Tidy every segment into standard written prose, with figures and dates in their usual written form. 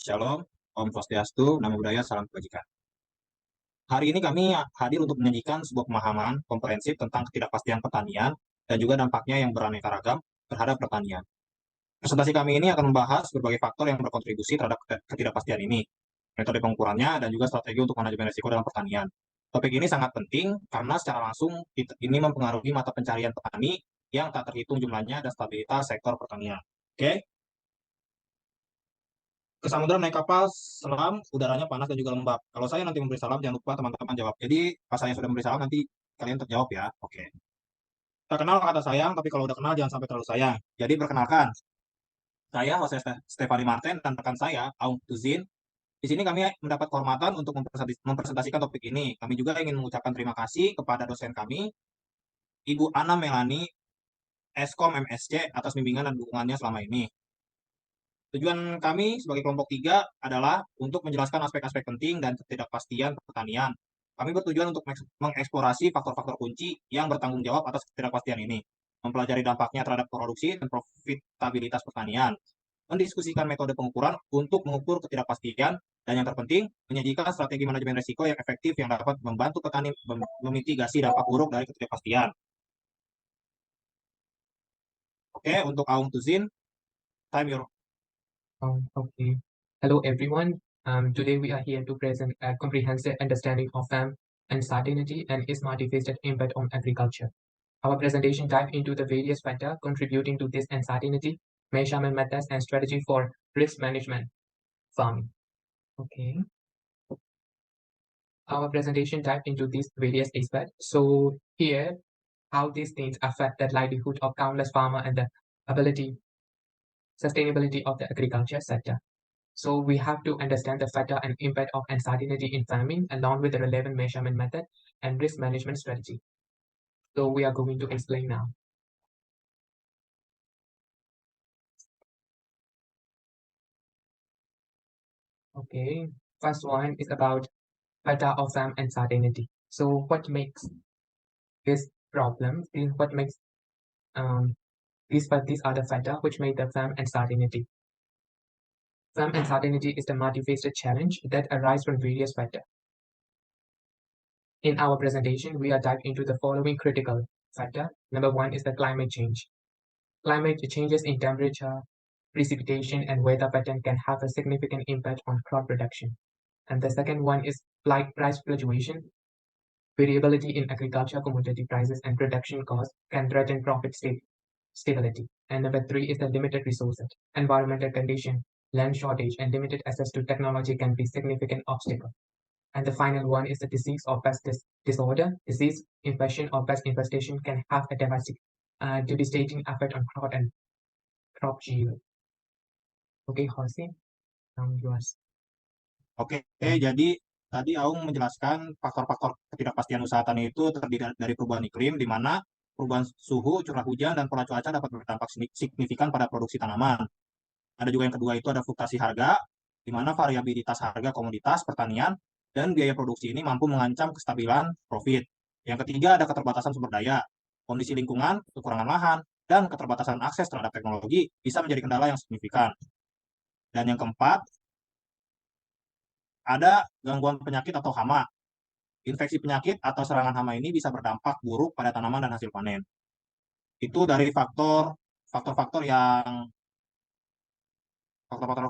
Shalom, Om Swastiastu, Namo Buddhaya, Salam Kebajikan. Hari ini kami hadir untuk menyajikan sebuah pemahaman komprehensif tentang ketidakpastian pertanian dan juga dampaknya yang beraneka ragam terhadap pertanian. Presentasi kami ini akan membahas berbagai faktor yang berkontribusi terhadap ketidakpastian ini, metode pengukurannya, dan juga strategi untuk manajemen risiko dalam pertanian. Topik ini sangat penting karena secara langsung ini mempengaruhi mata pencarian petani yang tak terhitung jumlahnya dan stabilitas sektor pertanian. Oke? Ke samudera naik kapal selam, udaranya panas dan juga lembab. Kalau saya nanti memberi salam, jangan lupa teman-teman jawab. Jadi pas saya sudah memberi salam, nanti kalian terjawab ya. Oke. Tak kenal kata sayang, tapi kalau udah kenal jangan sampai terlalu sayang. Jadi perkenalkan, saya Jose Stefani Martin dan rekan saya, Aung Tuzin. Di sini kami mendapat kehormatan untuk mempresentasikan topik ini. Kami juga ingin mengucapkan terima kasih kepada dosen kami, Ibu Ana Melani, Eskom MSC, atas bimbingan dan dukungannya selama ini. Tujuan kami sebagai kelompok 3 adalah untuk menjelaskan aspek-aspek penting dan ketidakpastian pertanian. Kami bertujuan untuk mengeksplorasi faktor-faktor kunci yang bertanggung jawab atas ketidakpastian ini, mempelajari dampaknya terhadap produksi dan profitabilitas pertanian, mendiskusikan metode pengukuran untuk mengukur ketidakpastian, dan yang terpenting, menyajikan strategi manajemen risiko yang efektif yang dapat membantu petani memitigasi dampak buruk dari ketidakpastian. Oke, untuk Aung Tuzin, time your. Okay. Hello, everyone. Today we are here to present a comprehensive understanding of farm uncertainty and its multifaceted impact on agriculture. Our presentation dives into the various factors contributing to this uncertainty, measurement methods, and strategy for risk management farming. Okay. Our presentation dives into these various aspects. So here, how these things affect the livelihood of countless farmers and the sustainability of the agriculture sector. So we have to understand the factor and impact of uncertainty in farming along with the relevant measurement method and risk management strategy. So we are going to explain now. Okay, first one is about factor of farm uncertainty. So what makes this problem? What makes these are the factor which make the farm uncertainty. Farm uncertainty is the multifaceted challenge that arises from various factors. In our presentation, we are diving into the following critical factor. Number one is the climate change. Climate changes in temperature, precipitation, and weather pattern can have a significant impact on crop production. And the second one is price fluctuation. Variability in agriculture commodity prices and production costs can threaten profit stability. And number three is the limited resources. Environmental condition, land shortage, and limited access to technology can be significant obstacles. And the final one is the disease or pest disorder. Disease, infection, or pest infestation can have a devastating effect on crop yield. Okay, Jose, now yours. Oke, jadi tadi Aung menjelaskan faktor-faktor ketidakpastian usaha tani itu terdiri dari perubahan iklim, di mana perubahan suhu, curah hujan, dan pola cuaca dapat berdampak signifikan pada produksi tanaman. Ada juga yang kedua itu ada fluktuasi harga, di mana variabilitas harga komoditas pertanian dan biaya produksi ini mampu mengancam kestabilan profit. Yang ketiga ada keterbatasan sumber daya, kondisi lingkungan, kekurangan lahan, dan keterbatasan akses terhadap teknologi bisa menjadi kendala yang signifikan. Dan yang keempat, ada gangguan penyakit atau hama. Infeksi penyakit atau serangan hama ini bisa berdampak buruk pada tanaman dan hasil panen. Itu dari faktor-faktor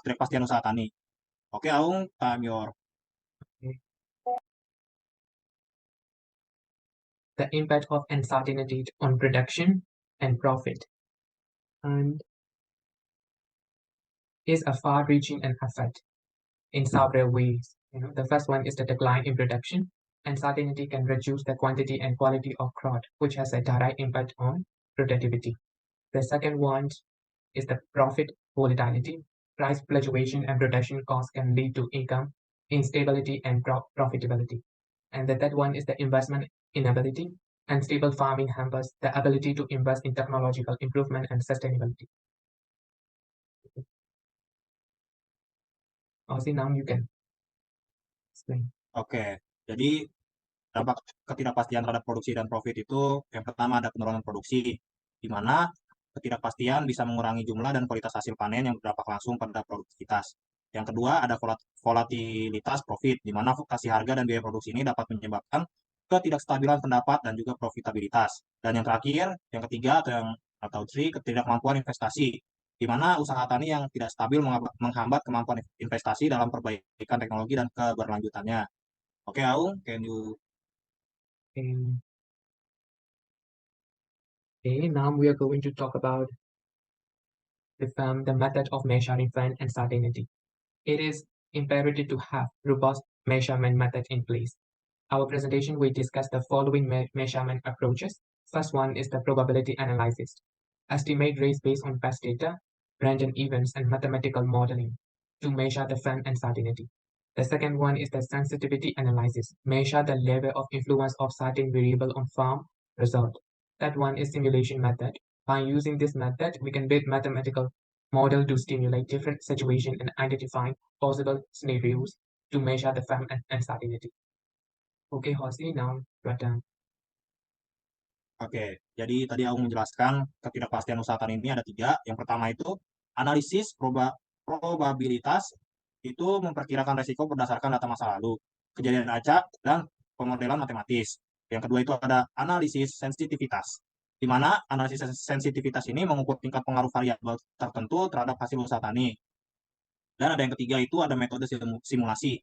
ketidakpastian usaha tani. Oke, Aung, time your. The impact of uncertainty on production and profit, and is a far-reaching effect in several ways. The first one is the decline in production. Uncertainty can reduce the quantity and quality of crop, which has a direct impact on productivity. The second one is the profit volatility. Price fluctuation and production costs can lead to income instability and profitability. And the third one is the investment inability. Unstable farming hampers the ability to invest in technological improvement and sustainability. Also, now you can explain. Oke, jadi dampak ketidakpastian terhadap produksi dan profit itu yang pertama ada penurunan produksi, di mana ketidakpastian bisa mengurangi jumlah dan kualitas hasil panen yang berdampak langsung pada produktivitas. Yang kedua ada volatilitas profit, di mana fluktuasi harga dan biaya produksi ini dapat menyebabkan ketidakstabilan pendapat dan juga profitabilitas. Dan yang terakhir, yang ketiga atau three, ketidakmampuan investasi, di mana usaha tani yang tidak stabil menghambat kemampuan investasi dalam perbaikan teknologi dan keberlanjutannya. Oke, Aung, can you? Okay. Okay, now we are going to talk about the method of measuring fund uncertainty. It is imperative to have robust measurement method in place. Our presentation will discuss the following measurement approaches. First one is the probability analysis. Estimate risk based on past data, random events, and mathematical modeling to measure the firm uncertainty. The second one is the sensitivity analysis. Measure the level of influence of certain variable on firm result. That one is simulation method. By using this method, we can build mathematical model to stimulate different situations and identify possible scenarios to measure the firm uncertainty. Okay, Hosi, now your turn. Oke, jadi tadi aku menjelaskan ketidakpastian usaha tani ini ada tiga. Yang pertama itu analisis probabilitas, itu memperkirakan resiko berdasarkan data masa lalu, kejadian acak, dan pemodelan matematis. Yang kedua itu ada analisis sensitivitas, di mana analisis sensitivitas ini mengukur tingkat pengaruh variabel tertentu terhadap hasil usaha tani. Dan ada yang ketiga itu ada metode simulasi.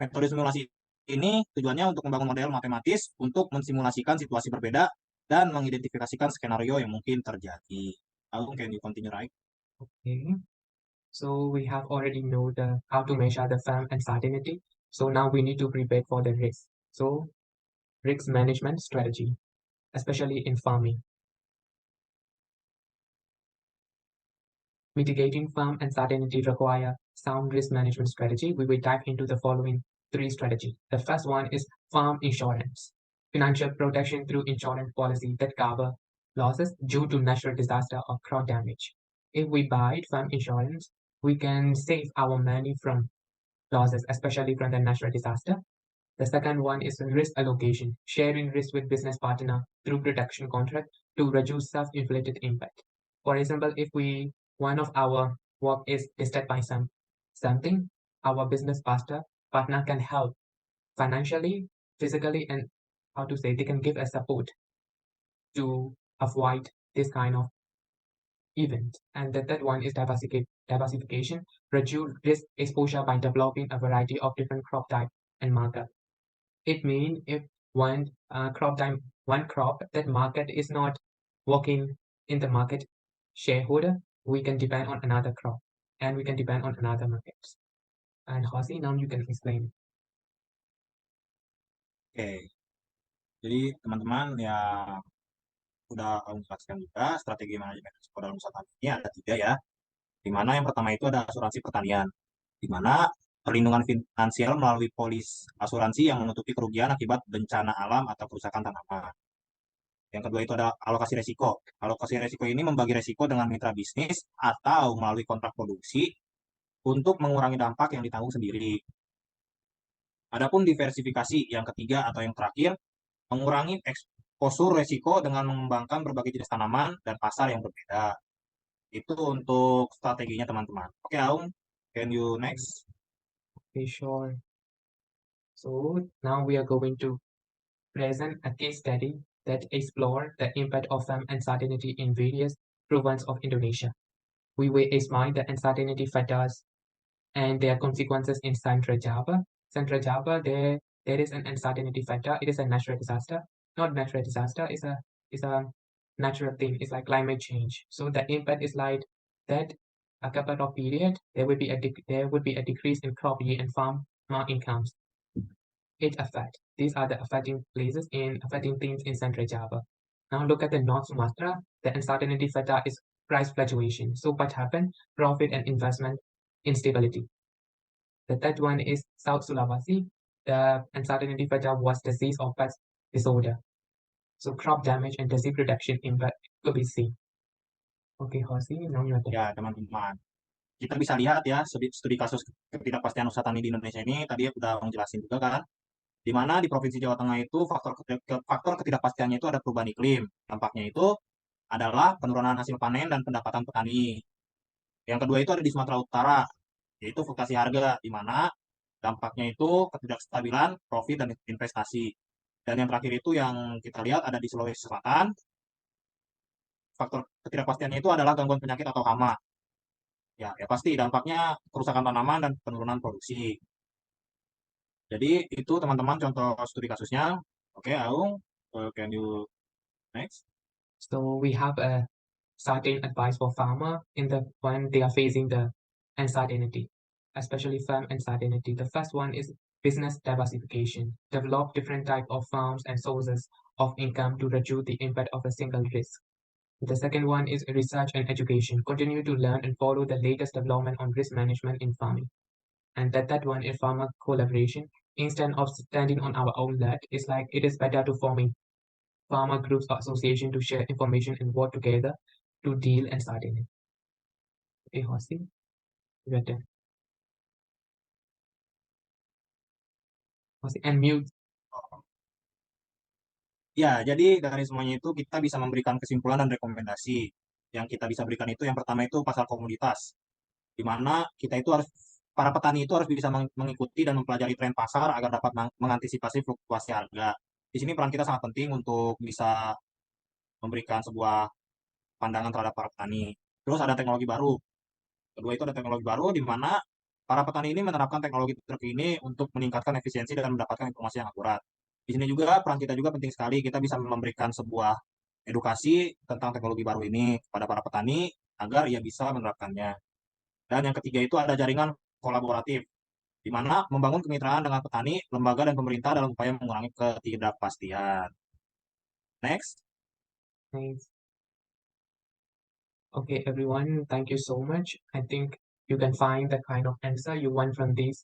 Metode simulasi ini tujuannya untuk membangun model matematis untuk mensimulasikan situasi berbeda dan mengidentifikasikan skenario yang mungkin terjadi. Agung, can you continue, right? Okay, so we have already know the how to measure the firm uncertainty. So now we need to prepare for the risk. So risk management strategy, especially in farming. Mitigating firm uncertainty require sound risk management strategy. We will dive into the following three strategies. The first one is farm insurance, financial protection through insurance policy that cover losses due to natural disaster or crop damage. If we buy farm insurance, we can save our money from losses, especially from the natural disaster. The second one is risk allocation, sharing risk with business partner through production contract to reduce self-inflicted impact. For example, if one of our work is disturbed by something, our business partner can help financially, physically, and how to say they can give us support to avoid this kind of event. And the third one is diversification, reduce risk exposure by developing a variety of different crop type and market. It means if one crop that market is not working in the market shareholder, we can depend on another crop and we can depend on another markets. And Hosi, now you can explain. Oke, jadi teman-teman ya udah kamu jelaskan juga strategi manajemen risiko dalam usaha tani ini ada tiga ya. Di mana yang pertama itu ada asuransi pertanian, di mana perlindungan finansial melalui polis asuransi yang menutupi kerugian akibat bencana alam atau kerusakan tanaman. Yang kedua itu ada alokasi resiko. Alokasi resiko ini membagi resiko dengan mitra bisnis atau melalui kontrak produksi untuk mengurangi dampak yang ditanggung sendiri. Adapun diversifikasi yang ketiga atau yang terakhir, mengurangi eksposur resiko dengan mengembangkan berbagai jenis tanaman dan pasar yang berbeda. Itu untuk strateginya teman-teman. Oke, Aung, can you next? Okay, sure. So now we are going to present a case study that explore the impact of uncertainty in various provinces of Indonesia. We will examine the uncertainty factors and their consequences in Central Java. Central Java, there is an uncertainty factor. It is a natural disaster. Not natural disaster. It's a natural thing. It's like climate change. So the impact is like that. A couple of period, there would be a decrease in crop yield and farmer incomes. These are the affecting places in affecting things in Central Java. Now look at the North Sumatra. The uncertainty factor is price fluctuation. So what happened? Profit and investment instability. The third one is South Sulawesi. The uncertainty factor was disease or pest disorder. So crop damage and disease reduction impact could be seen. Okay, Hosi, now your turn. Ya, teman-teman. Kita bisa lihat ya, studi kasus ketidakpastian usaha tani di Indonesia ini, tadi udah menjelasin juga kan, di mana di Provinsi Jawa Tengah itu faktor ketidakpastiannya itu ada perubahan iklim. Dampaknya itu adalah penurunan hasil panen dan pendapatan petani. Yang kedua itu ada di Sumatera Utara, yaitu fluktuasi harga, di mana dampaknya itu ketidakstabilan profit dan investasi. Dan yang terakhir itu yang kita lihat ada di Sulawesi Selatan, faktor ketidakpastiannya itu adalah gangguan penyakit atau hama. Ya pasti dampaknya kerusakan tanaman dan penurunan produksi. Jadi itu teman-teman contoh studi kasusnya. Oke, Aung, can you next? So we have a certain advice for farmer in the when they are facing the uncertainty, especially farm uncertainty. The first one is business diversification. Develop different type of farms and sources of income to reduce the impact of a single risk. The second one is research and education. Continue to learn and follow the latest development on risk management in farming. And that third one is farmer collaboration. Instead of standing on our own land, it's like it is better to forming farmer groups or association to share information and work together to deal and certain it. Okay, Hosti, you're done. Hosti, and mute. Ya, jadi dari semuanya itu kita bisa memberikan kesimpulan dan rekomendasi. Yang kita bisa berikan itu yang pertama itu pasar komoditas, di mana kita itu harus para petani itu harus bisa mengikuti dan mempelajari tren pasar agar dapat mengantisipasi fluktuasi harga. Di sini peran kita sangat penting untuk bisa memberikan sebuah pandangan terhadap para petani. Terus ada teknologi baru. Kedua itu ada teknologi baru di mana para petani ini menerapkan teknologi terkini untuk meningkatkan efisiensi dan mendapatkan informasi yang akurat. Di sini juga peran kita juga penting sekali. Kita bisa memberikan sebuah edukasi tentang teknologi baru ini kepada para petani agar ia bisa menerapkannya. Dan yang ketiga itu ada jaringan kolaboratif, di mana membangun kemitraan dengan petani, lembaga, dan pemerintah dalam upaya mengurangi ketidakpastian. Next. Thanks. Okay, everyone, thank you so much. I think you can find the kind of answer you want from this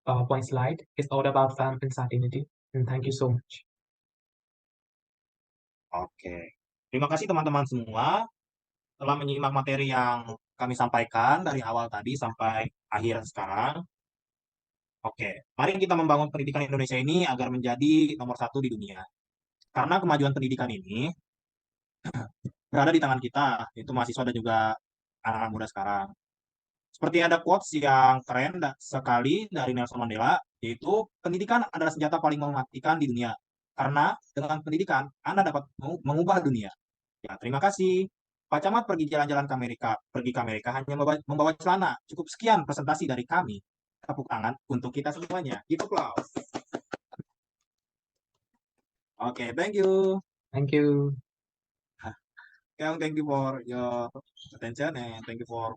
PowerPoint slide. It's all about farm uncertainty. And thank you so much. Oke. Terima kasih teman-teman semua telah menyimak materi yang kami sampaikan dari awal tadi sampai akhir sekarang. Oke, mari kita membangun pendidikan Indonesia ini agar menjadi nomor satu di dunia. Karena kemajuan pendidikan ini berada di tangan kita, itu mahasiswa dan juga anak-anak muda sekarang. Seperti ada quotes yang keren sekali dari Nelson Mandela, yaitu pendidikan adalah senjata paling mematikan di dunia. Karena dengan pendidikan, Anda dapat mengubah dunia. Ya, terima kasih. Pak Camat pergi jalan-jalan ke Amerika. Pergi ke Amerika hanya membawa celana. Cukup sekian presentasi dari kami. Tepuk tangan untuk kita semuanya. Give applause. Oke, thank you. Thank you. Kang, thank you for your attention and thank you for